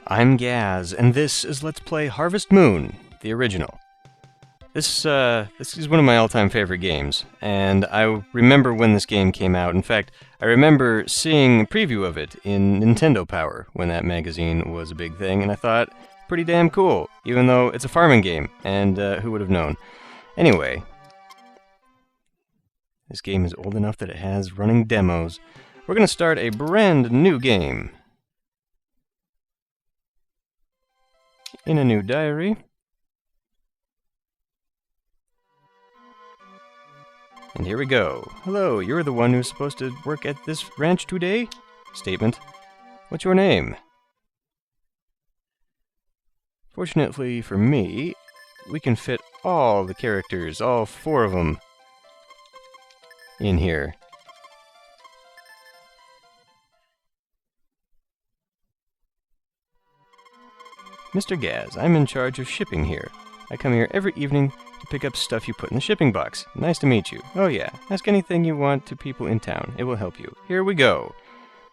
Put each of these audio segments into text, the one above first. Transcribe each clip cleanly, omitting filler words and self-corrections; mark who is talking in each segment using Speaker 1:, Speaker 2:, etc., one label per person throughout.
Speaker 1: I'm Gaz, and this is Let's Play Harvest Moon, the original. This is one of my all-time favorite games, and I remember when this game came out. In fact, I remember seeing a preview of it in Nintendo Power when that magazine was a big thing, and I thought, pretty damn cool, even though it's a farming game, and who would have known? Anyway, this game is old enough that it has running demos. We're going to start a brand new game. In a new diary. And here we go. Hello, you're the one who's supposed to work at this ranch today? Statement. What's your name? Fortunately for me, we can fit all the characters, all 4 of them, in here. Mr. Gaz, I'm in charge of shipping here. I come here every evening to pick up stuff you put in the shipping box. Nice to meet you. Oh yeah, ask anything you want to people in town. It will help you. Here we go.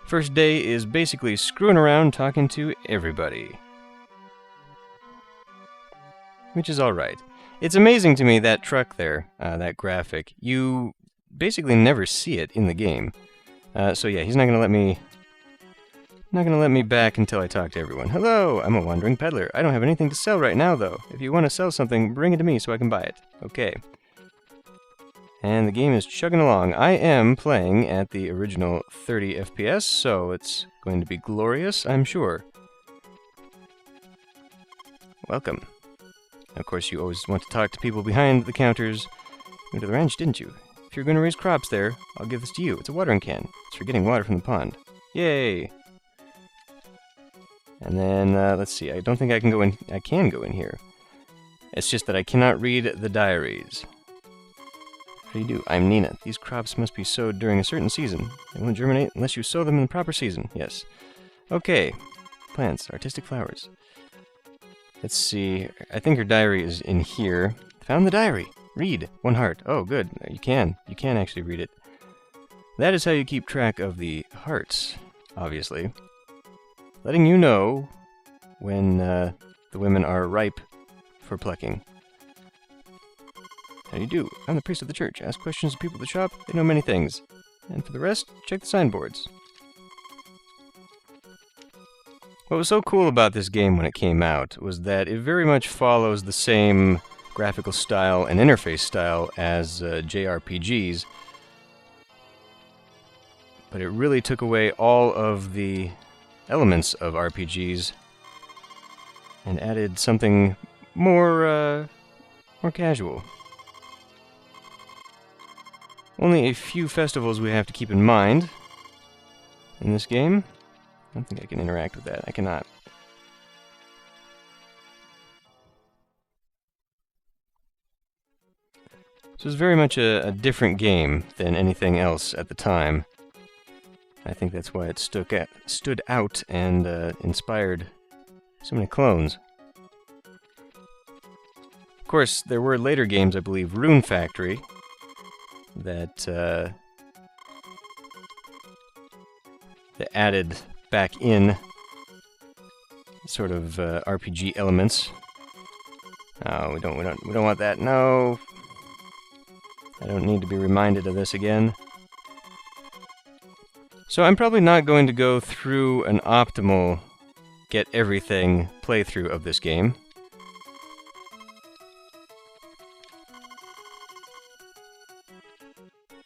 Speaker 1: First day is basically screwing around talking to everybody. Which is alright. It's amazing to me, that truck there, that graphic. You basically never see it in the game. So yeah, he's not going to let me... Not gonna let me back until I talk to everyone. Hello, I'm a wandering peddler. I don't have anything to sell right now, though. If you want to sell something, bring it to me so I can buy it. Okay. And the game is chugging along. I am playing at the original 30 FPS, so it's going to be glorious, I'm sure. Welcome. Of course, you always want to talk to people behind the counters. You went to the ranch, didn't you? If you're going to raise crops there, I'll give this to you. It's a watering can. It's for getting water from the pond. Yay! And then, let's see, I don't think I can go in. I can go in here. It's just that I cannot read the diaries. How do you do? I'm Nina. These crops must be sowed during a certain season. They won't germinate unless you sow them in the proper season. Yes. Okay. Plants, artistic flowers. Let's see. I think her diary is in here. Found the diary. Read. 1 heart. Oh, good. You can. You can actually read it. That is how you keep track of the hearts, obviously. Letting you know when the women are ripe for plucking. How do you do? I'm the priest of the church. Ask questions to people at the shop. They know many things. And for the rest, check the signboards. What was so cool about this game when it came out was that it very much follows the same graphical style and interface style as JRPGs, but it really took away all of the elements of RPGs and added something more casual. Only a few festivals we have to keep in mind in this game. I don't think I can interact with that. I cannot. This was very much a different game than anything else at the time. I think that's why it stood out and inspired so many clones. Of course, there were later games, I believe, Rune Factory, that added back in sort of RPG elements. Oh, we don't want that. No, I don't need to be reminded of this again. So I'm probably not going to go through an optimal get everything playthrough of this game.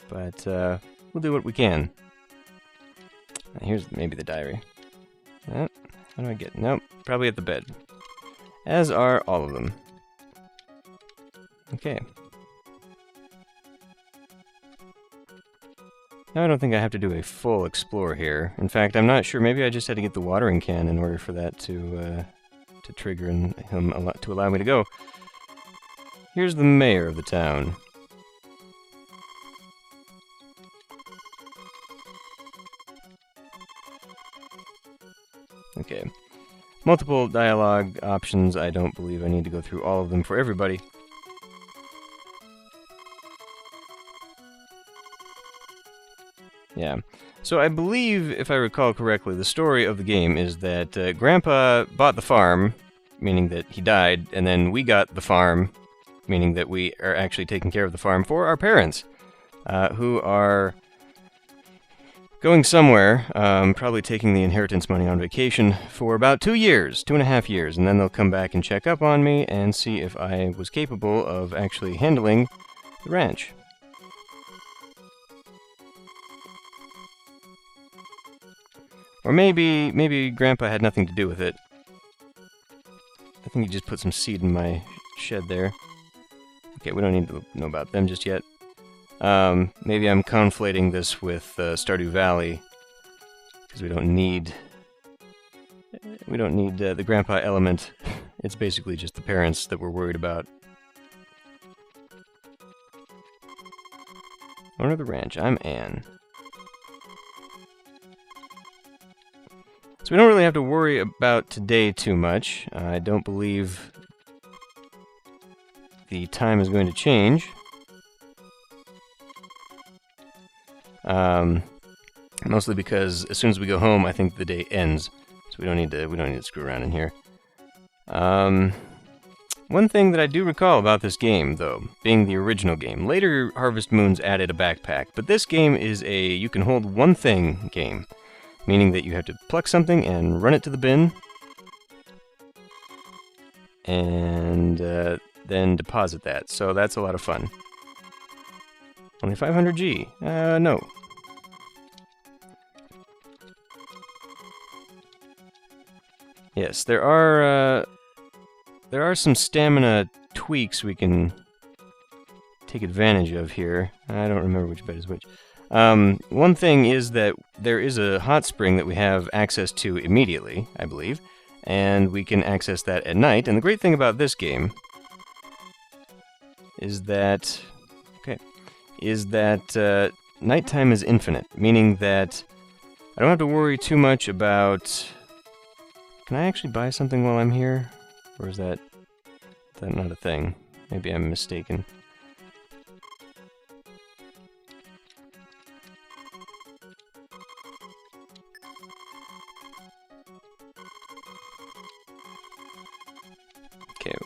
Speaker 1: But we'll do what we can. Here's maybe the diary. How do I get? Nope, probably at the bed. As are all of them. Okay. Now I don't think I have to do a full explore here. In fact, I'm not sure. Maybe I just had to get the watering can in order for that to trigger him to allow me to go. Here's the mayor of the town. Okay. Multiple dialogue options. I don't believe I need to go through all of them for everybody. Yeah. So I believe, if I recall correctly, the story of the game is that Grandpa bought the farm, meaning that he died, and then we got the farm, meaning that we are actually taking care of the farm for our parents, who are going somewhere, probably taking the inheritance money on vacation for about 2 years, 2.5 years, and then they'll come back and check up on me and see if I was capable of actually handling the ranch. Or maybe Grandpa had nothing to do with it. I think he just put some seed in my shed there. Okay, we don't need to know about them just yet. Maybe I'm conflating this with Stardew Valley, because we don't need the Grandpa element. It's basically just the parents that we're worried about. Owner of the ranch, I'm Anne. So we don't really have to worry about today too much. I don't believe the time is going to change. Mostly because as soon as we go home, I think the day ends. So we don't need to screw around in here. One thing that I do recall about this game, though, being the original game, later Harvest Moons added a backpack, but this game is a you can hold one thing game. Meaning that you have to pluck something and run it to the bin, and then deposit that. So that's a lot of fun. Only 500G. No. Yes, there are some stamina tweaks we can take advantage of here. I don't remember which bed is which. One thing is that there is a hot spring that we have access to immediately, I believe, and we can access that at night. And the great thing about this game is that, nighttime is infinite, meaning that I don't have to worry too much about... Can I actually buy something while I'm here? Or is that not a thing? Maybe I'm mistaken.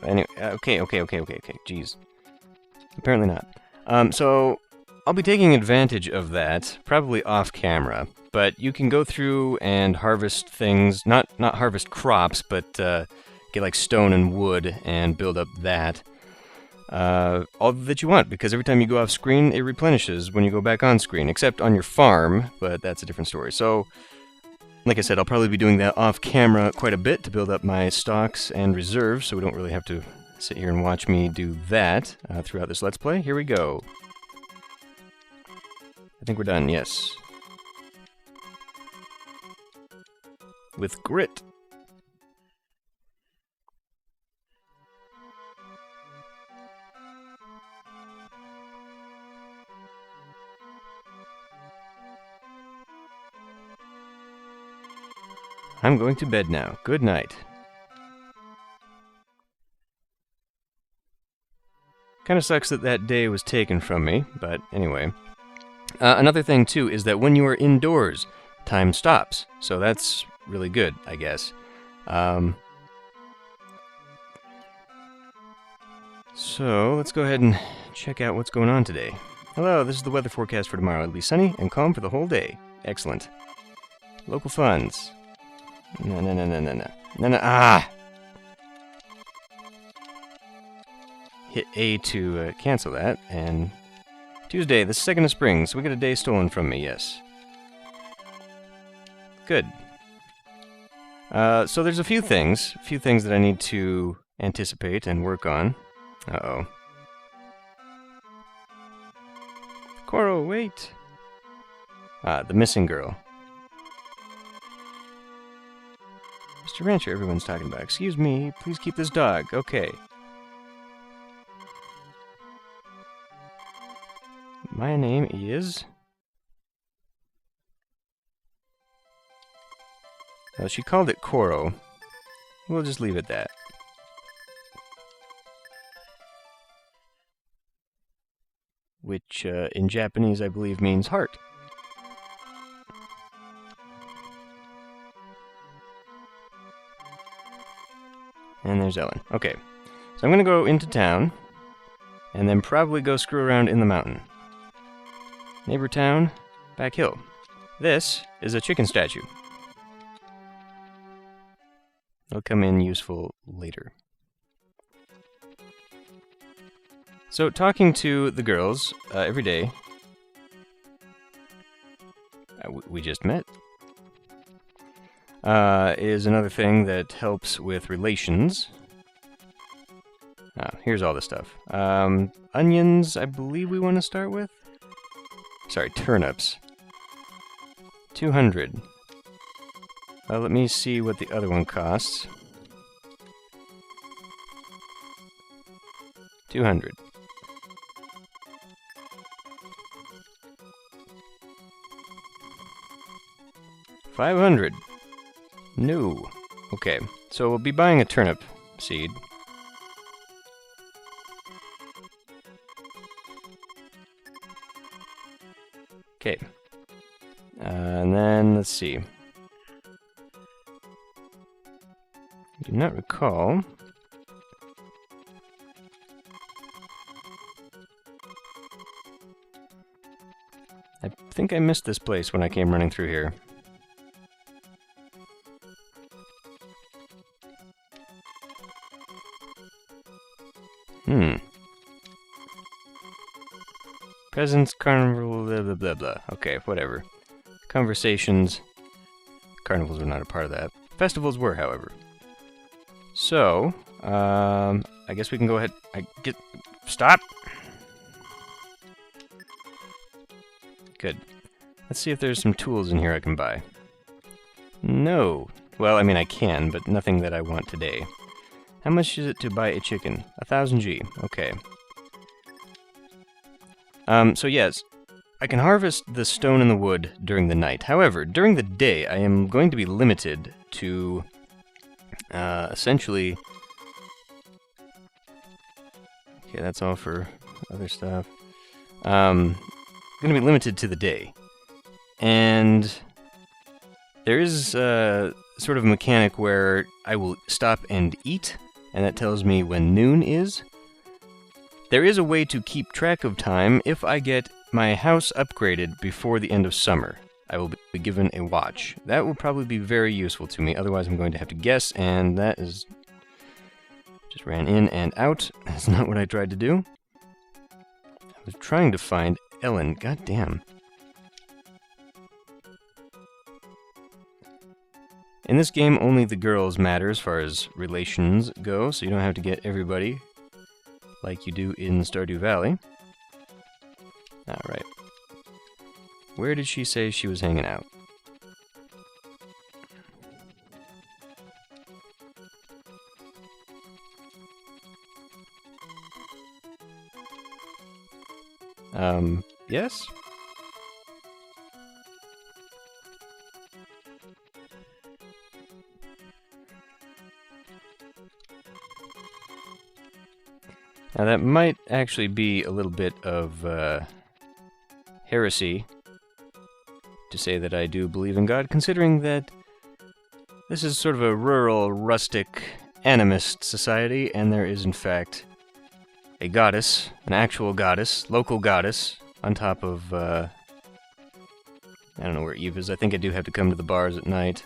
Speaker 1: Anyway, okay, jeez. Apparently not. So, I'll be taking advantage of that, probably off camera, but you can go through and harvest things, not harvest crops, but get like stone and wood and build up that. All that you want, because every time you go off screen, it replenishes when you go back on screen, except on your farm, but that's a different story. So, like I said, I'll probably be doing that off camera quite a bit to build up my stocks and reserves, so we don't really have to sit here and watch me do that throughout this Let's Play. Here we go. I think we're done, yes. With grit. I'm going to bed now. Good night. Kind of sucks that that day was taken from me, but anyway. Another thing, too, is that when you are indoors, time stops. So that's really good, I guess. So, let's go ahead and check out what's going on today. Hello, this is the weather forecast for tomorrow. It'll be sunny and calm for the whole day. Excellent. Local funds. No, ah! Hit A to cancel that, and... Tuesday, the 2nd of spring, so we get a day stolen from me, yes. Good. So there's a few things that I need to anticipate and work on. Uh-oh. Coro, wait! Ah, the missing girl. Mr. Rancher, everyone's talking about. Excuse me, please keep this dog. Okay. My name is... Well, she called it Coro. We'll just leave it at that. Which, in Japanese, I believe means heart. And there's Ellen. Okay. So I'm gonna go into town, and then probably go screw around in the mountain. Neighbor town, back hill. This is a chicken statue. It'll come in useful later. So talking to the girls every day. We just met. Is another thing that helps with relations. Here's all the stuff. Onions, I believe we want to start with. Sorry, turnips. 200. Let me see what the other one costs. 200. $500. No. Okay, so we'll be buying a turnip seed. Okay. And then, let's see. I do not recall. I think I missed this place when I came running through here. Presents, carnival, blah blah blah blah. Okay, whatever. Conversations. Carnivals were not a part of that. Festivals were, however. So, I guess we can go ahead. Stop! Good. Let's see if there's some tools in here I can buy. No. Well, I mean, I can, but nothing that I want today. How much is it to buy a chicken? 1000 G. Okay. So yes, I can harvest the stone and the wood during the night. However, during the day, I am going to be limited to, essentially... Okay, that's all for other stuff. I'm going to be limited to the day. And there is sort of a mechanic where I will stop and eat, and that tells me when noon is. There is a way to keep track of time if I get my house upgraded before the end of summer. I will be given a watch. That will probably be very useful to me, otherwise I'm going to have to guess, and that is... just ran in and out. That's not what I tried to do. I was trying to find Ellen. God damn. In this game, only the girls matter as far as relations go, so you don't have to get everybody like you do in Stardew Valley. Alright. Where did she say she was hanging out? Yes? Now that might actually be a little bit of heresy to say that I do believe in God, considering that this is sort of a rural, rustic, animist society, and there is in fact a goddess, an actual goddess, local goddess, on top of, I don't know where Eve is. I think I do have to come to the bars at night.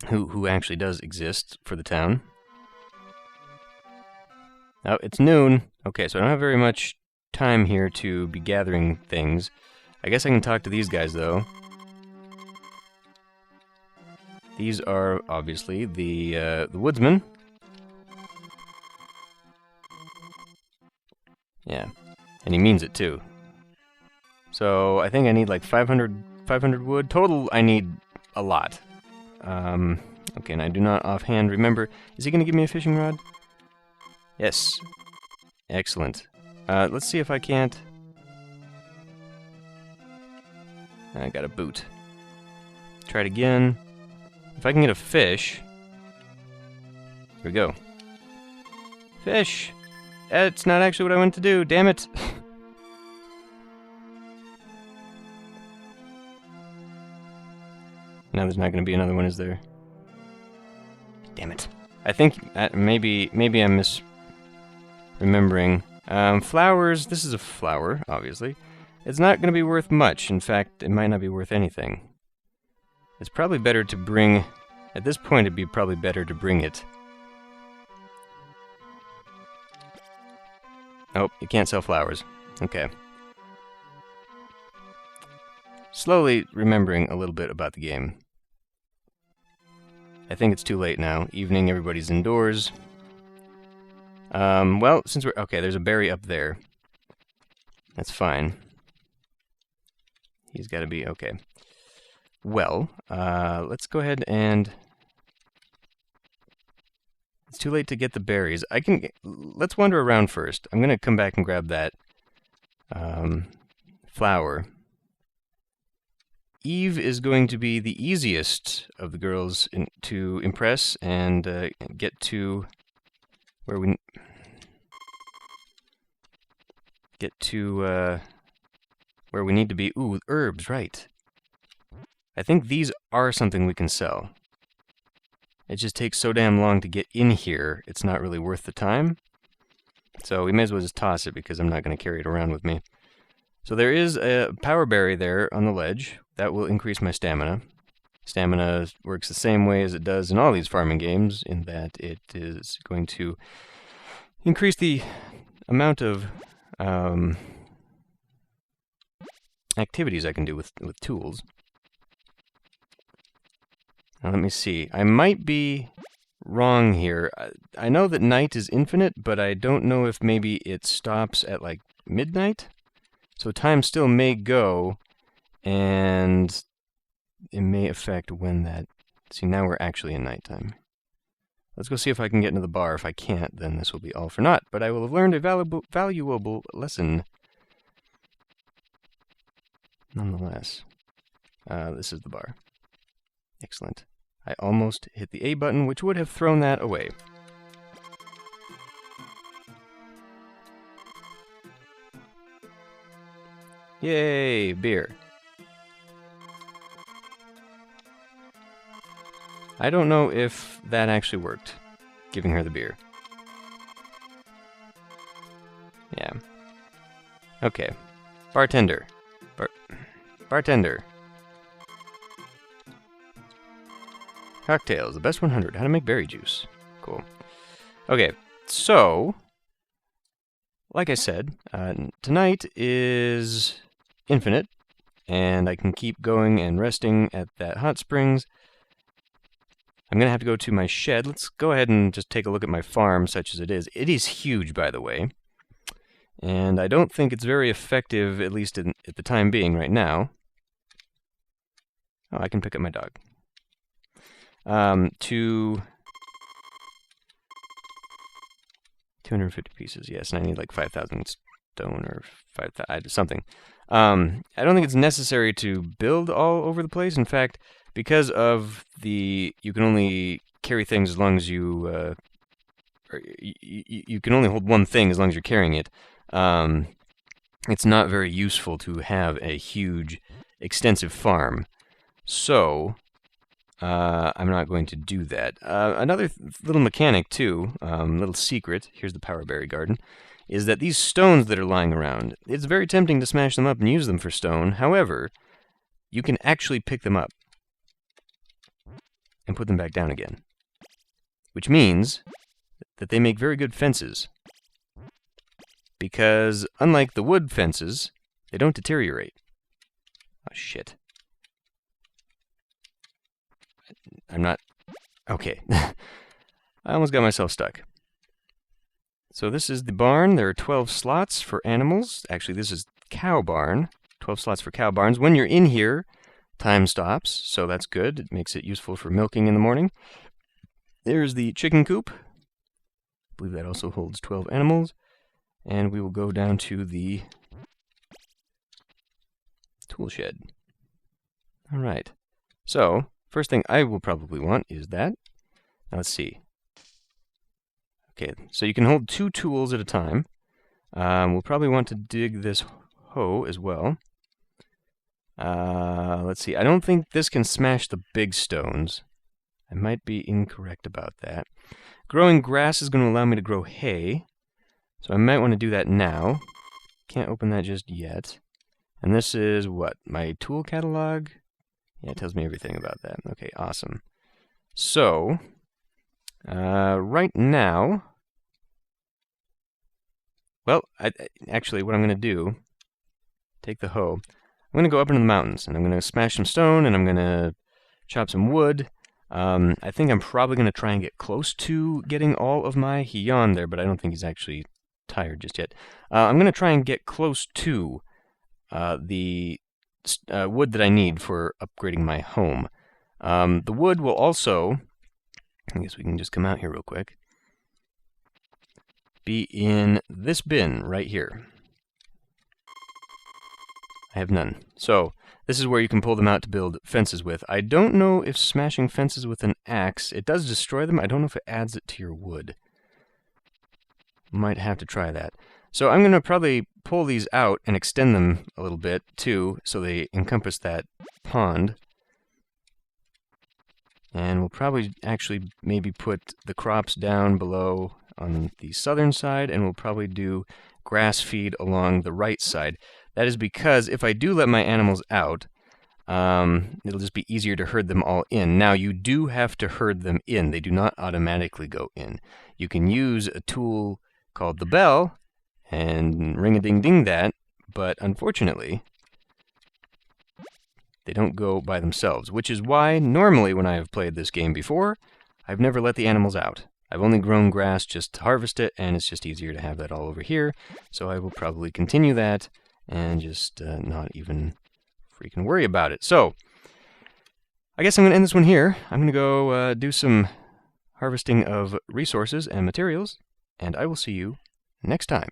Speaker 1: Who actually does exist for the town. Oh, it's noon. Okay, so I don't have very much time here to be gathering things. I guess I can talk to these guys, though. These are, obviously, the woodsmen. Yeah, and he means it, too. So, I think I need like 500 wood. Total, I need a lot. Okay, and I do not offhand remember. Is he going to give me a fishing rod? Yes. Excellent. Let's see if I can't... I got a boot. Try it again. If I can get a fish... Here we go. Fish! It's not actually what I went to do, damn it! Now there's not going to be another one, is there? Damn it. I think maybe I'm misremembering. Flowers, this is a flower, obviously. It's not going to be worth much. In fact, it might not be worth anything. It's probably better to bring... At this point, it'd be probably better to bring it. Oh, you can't sell flowers. Okay. Slowly remembering a little bit about the game. I think it's too late now. Evening, everybody's indoors. Well, since we're... Okay, there's a berry up there. That's fine. He's got to be... Okay. Well, let's go ahead and... It's too late to get the berries. I can... Let's wander around first. I'm going to come back and grab that flower. Eve is going to be the easiest of the girls to impress and get to where we... Get to where we need to be. Ooh, herbs, right. I think these are something we can sell. It just takes so damn long to get in here, it's not really worth the time. So we may as well just toss it because I'm not going to carry it around with me. So there is a power berry there on the ledge. That will increase my stamina. Stamina works the same way as it does in all these farming games, in that it is going to increase the amount of activities I can do with tools. Now let me see. I might be wrong here. I know that night is infinite, but I don't know if maybe it stops at like midnight. So time still may go, and it may affect when that... See, now we're actually in nighttime. Let's go see if I can get into the bar. If I can't, then this will be all for naught. But I will have learned a valuable lesson. Nonetheless. This is the bar. Excellent. I almost hit the A button, which would have thrown that away. Yay, beer. I don't know if that actually worked, giving her the beer. Yeah. Okay. Bartender. Bartender. Cocktails, the best 100. How to make berry juice. Cool. Okay, so, like I said, tonight is infinite, and I can keep going and resting at that hot springs. I'm going to have to go to my shed. Let's go ahead and just take a look at my farm, such as it is. It is huge, by the way, and I don't think it's very effective, at least at the time being right now. Oh, I can pick up my dog. To 250 pieces, yes, and I need like 5,000 stone or 5,000, something. I don't think it's necessary to build all over the place. In fact, because of you can only carry things as long as you can only hold one thing as long as you're carrying it. It's not very useful to have a huge, extensive farm. So, I'm not going to do that. Another little mechanic, too, little secret, here's the power berry garden, is that these stones that are lying around, it's very tempting to smash them up and use them for stone. However, you can actually pick them up and put them back down again. Which means that they make very good fences. Because, unlike the wood fences, they don't deteriorate. Oh, shit. I'm not... Okay. I almost got myself stuck. So this is the barn. There are 12 slots for animals. Actually, this is cow barn. 12 slots for cow barns. When you're in here, time stops, so that's good. It makes it useful for milking in the morning. There's the chicken coop. I believe that also holds 12 animals. And we will go down to the tool shed. All right. So, first thing I will probably want is that. Now let's see. Okay, so you can hold 2 tools at a time. We'll probably want to dig this hoe as well. Let's see. I don't think this can smash the big stones. I might be incorrect about that. Growing grass is going to allow me to grow hay, so I might want to do that now. Can't open that just yet. And this is what? My tool catalog? Yeah, it tells me everything about that. Okay, awesome. So, right now, well, actually, what I'm going to do, take the hoe. I'm going to go up into the mountains, and I'm going to smash some stone, and I'm going to chop some wood. I think I'm probably going to try and get close to getting all of my... He yawned there, but I don't think he's actually tired just yet. I'm going to try and get close to the wood that I need for upgrading my home. The wood will also... I guess we can just come out here real quick. Be in this bin right here. I have none. So, this is where you can pull them out to build fences with. I don't know if smashing fences with an axe, it does destroy them. I don't know if it adds it to your wood. Might have to try that. So I'm going to probably pull these out and extend them a little bit, too, so they encompass that pond. And we'll probably actually maybe put the crops down below on the southern side, and we'll probably do grass feed along the right side. That is because if I do let my animals out, it'll just be easier to herd them all in. Now, you do have to herd them in. They do not automatically go in. You can use a tool called the bell and ring-a-ding-ding that, but unfortunately, they don't go by themselves, which is why normally when I have played this game before, I've never let the animals out. I've only grown grass just to harvest it, and it's just easier to have that all over here, so I will probably continue that and just not even freaking worry about it. So, I guess I'm going to end this one here. I'm going to go do some harvesting of resources and materials, and I will see you next time.